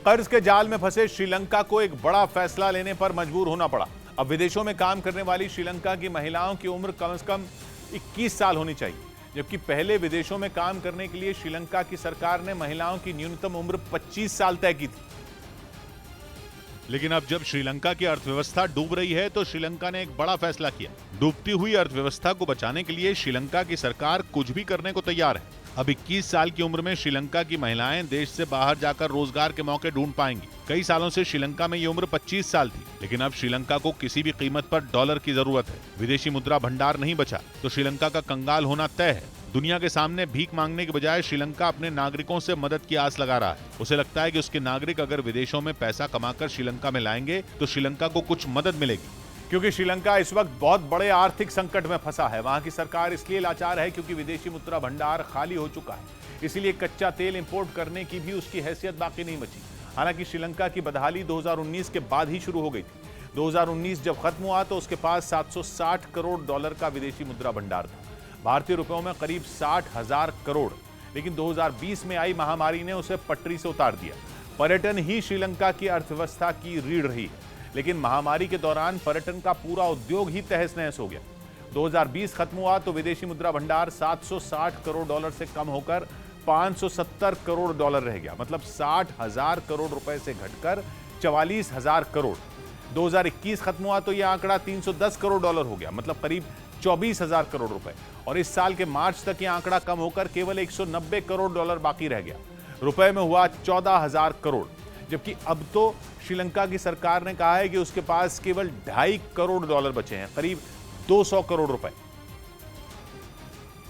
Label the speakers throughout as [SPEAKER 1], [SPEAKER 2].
[SPEAKER 1] कर्ज के जाल में फंसे श्रीलंका को एक बड़ा फैसला लेने पर मजबूर होना पड़ा। अब विदेशों में काम करने वाली श्रीलंका की महिलाओं की उम्र कम से कम 21 साल होनी चाहिए, जबकि पहले विदेशों में काम करने के लिए श्रीलंका की सरकार ने महिलाओं की न्यूनतम उम्र 25 साल तय की थी। लेकिन अब जब श्रीलंका की अर्थव्यवस्था डूब रही है तो श्रीलंका ने एक बड़ा फैसला किया। डूबती हुई अर्थव्यवस्था को बचाने के लिए श्रीलंका की सरकार कुछ भी करने को तैयार है। अब 21 साल की उम्र में श्रीलंका की महिलाएं देश से बाहर जाकर रोजगार के मौके ढूंढ पाएंगी। कई सालों से श्रीलंका में ये उम्र 25 साल थी, लेकिन अब श्रीलंका को किसी भी कीमत पर डॉलर की जरूरत है। विदेशी मुद्रा भंडार नहीं बचा तो श्रीलंका का कंगाल होना तय है। दुनिया के सामने भीख मांगने के बजाय श्रीलंका अपने नागरिकों से मदद की आस लगा रहा है। उसे लगता है कि उसके नागरिक अगर विदेशों में पैसा कमाकर श्रीलंका में लाएंगे तो श्रीलंका को कुछ मदद मिलेगी, क्योंकि श्रीलंका इस वक्त बहुत बड़े आर्थिक संकट में फंसा है। वहां की सरकार इसलिए लाचार है क्योंकि विदेशी मुद्रा भंडार खाली हो चुका है, इसीलिए कच्चा तेल इंपोर्ट करने की भी उसकी हैसियत बाकी नहीं बची। हालांकि श्रीलंका की बदहाली 2019 के बाद ही शुरू हो गई थी। 2019 जब खत्म हुआ तो उसके पास 760 करोड़ डॉलर का विदेशी मुद्रा भंडार था, भारतीय रुपयों में करीब 60,000 करोड़। लेकिन 2020 में आई महामारी ने उसे पटरी से उतार दिया। पर्यटन ही श्रीलंका की अर्थव्यवस्था की रीढ़ रही है, लेकिन महामारी के दौरान पर्यटन का पूरा उद्योग ही तहस नहस हो गया। 2020 खत्म हुआ तो विदेशी मुद्रा भंडार 760 करोड़ डॉलर से कम होकर 570 करोड़ डॉलर रह गया, मतलब 60,000 करोड़ रुपए से घटकर 44,000 करोड़। 2021 खत्म हुआ तो यह आंकड़ा 310 करोड़ डॉलर हो गया, मतलब करीब 24,000 करोड़ रुपए। और इस साल के मार्च तक यह आंकड़ा कम होकर केवल 190 करोड़ डॉलर बाकी रह गया। रुपए में हुआ 14,000 करोड़। जबकि अब तो श्रीलंका की सरकार ने कहा है कि उसके पास केवल 2.5 करोड़ डॉलर बचे हैं, करीब 200 करोड़ रुपए।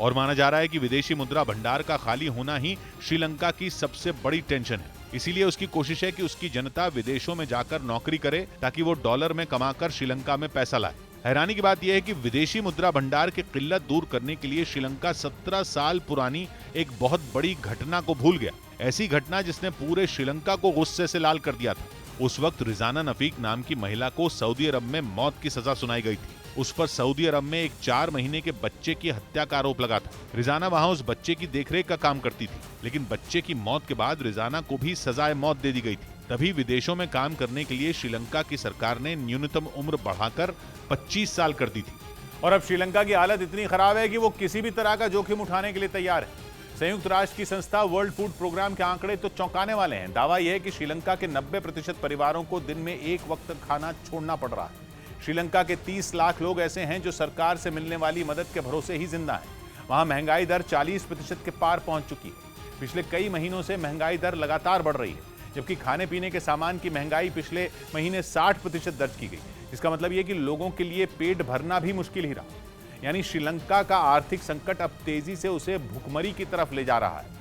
[SPEAKER 1] और माना जा रहा है कि विदेशी मुद्रा भंडार का खाली होना ही श्रीलंका की सबसे बड़ी टेंशन है। इसीलिए उसकी कोशिश है कि उसकी जनता विदेशों में जाकर नौकरी करे ताकि वो डॉलर में कमाकर श्रीलंका में पैसा लाए। हैरानी की बात यह है कि विदेशी मुद्रा भंडार की किल्लत दूर करने के लिए श्रीलंका 17 साल पुरानी एक बहुत बड़ी घटना को भूल गया। ऐसी घटना जिसने पूरे श्रीलंका को गुस्से से लाल कर दिया था। उस वक्त रिजाना नफीक नाम की महिला को सऊदी अरब में मौत की सजा सुनाई गई थी। उस पर सऊदी अरब में एक 4 महीने के बच्चे की हत्या का आरोप लगा था। रिजाना वहां उस बच्चे की देखरेख का काम करती थी, लेकिन बच्चे की मौत के बाद रिजाना को भी सजाए मौत दे दी गई थी। तभी विदेशों में काम करने के लिए श्रीलंका की सरकार ने न्यूनतम उम्र बढ़ाकर 25 साल कर दी थी। और अब श्रीलंका की हालत इतनी खराब है कि वो किसी भी तरह का जोखिम उठाने के लिए तैयार है। संयुक्त राष्ट्र की संस्था वर्ल्ड फूड प्रोग्राम के आंकड़े तो चौंकाने वाले हैं। दावा यह है कि श्रीलंका के 90% परिवारों को दिन में एक वक्त खाना छोड़ना पड़ रहा है। श्रीलंका के 30 लाख लोग ऐसे हैं जो सरकार से मिलने वाली मदद के भरोसे ही जिंदा हैं। वहां महंगाई दर 40% के पार पहुंच चुकी है। पिछले कई महीनों से महंगाई दर लगातार बढ़ रही है, जबकि खाने पीने के सामान की महंगाई पिछले महीने 60% दर्ज की गई। इसका मतलब यह कि लोगों के लिए पेट भरना भी मुश्किल ही रहा। यानी श्रीलंका का आर्थिक संकट अब तेजी से उसे भुखमरी की तरफ ले जा रहा है।